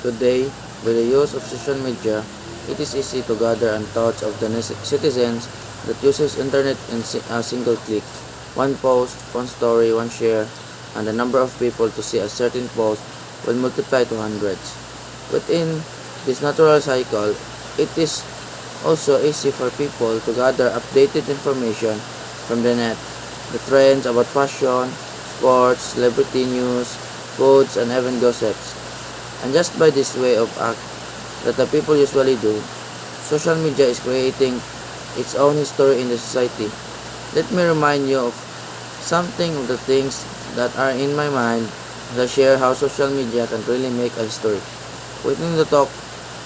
Today, with the use of social media, it is easy to gather and thoughts of the citizens that uses internet in a single click. One post, one story, one share, and the number of people to see a certain post will multiply to hundreds. Within this natural cycle, it is also easy for people to gather updated information from the net. The trends about fashion, sports, celebrity news, foods, and even gossips. And just by this way of act that the people usually do, social media is creating its own history in the society. Let me remind you of something of the things that are in my mind as I share how social media can really make a history. Within the talk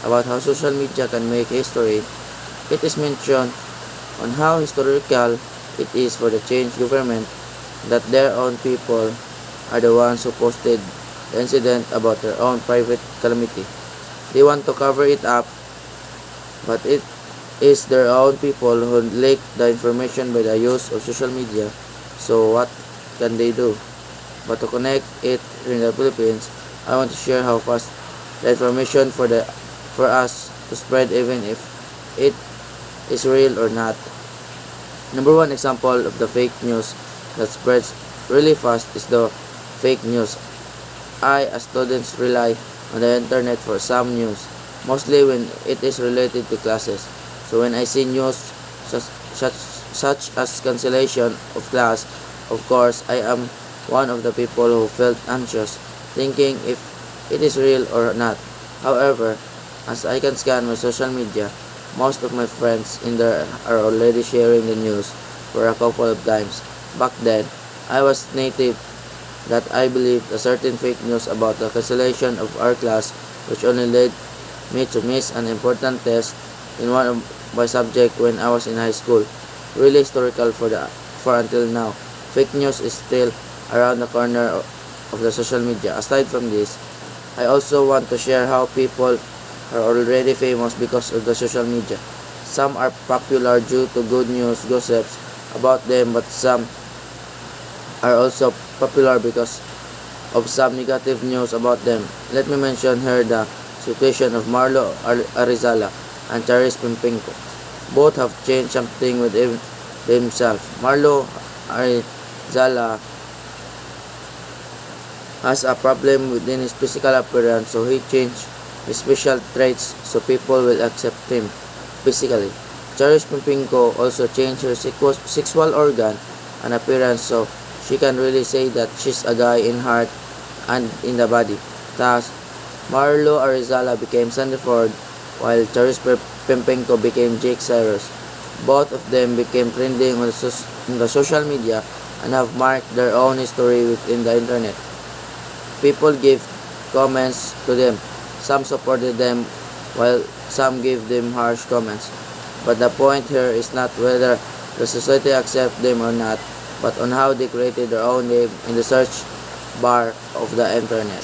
about how social media can make history, it is mentioned on how historical it is for the change government that their own people are the ones who posted the incident about their own private calamity. They want to cover it up, but it is their own people who leak the information by the use of social media. So what can they do? But to connect it in the Philippines, I want to share how fast the information for us to spread even if it is real or not. Number one example of the fake news that spreads really fast is the fake news. As students rely on the internet for some news, mostly when it is related to classes. So when I see news such as cancellation of class, of course I am one of the people who felt anxious, thinking if it is real or not. However, as I can scan my social media, most of my friends in there are already sharing the news for a couple of times. Back then, I was native that I believed a certain fake news about the cancellation of our class, which only led me to miss an important test in one of my subject when I was in high school. Really historical for until now. Fake news is still around the corner of the social media. Aside from this, I also want to share how people are already famous because of the social media. Some are popular due to good news gossips about them, but some are also popular because of some negative news about them. Let me mention here the situation of Marlo Arizala and Charis Pimpinko. Both have changed something within themselves. Marlo Arizala has a problem within his physical appearance, so he changed his facial traits so people will accept him physically. Charis Pimpinko also changed her sexual organ and appearance so she can really say that she's a guy in heart and in the body. Thus, Marlo Arizala became Sandy Ford while Charis Pimpinko became Jake Cyrus. Both of them became trending on the social media and have marked their own history within the internet. People gave comments to them. Some supported them while some gave them harsh comments. But the point here is not whether the society accepts them or not, but on how they created their own name in the search bar of the internet.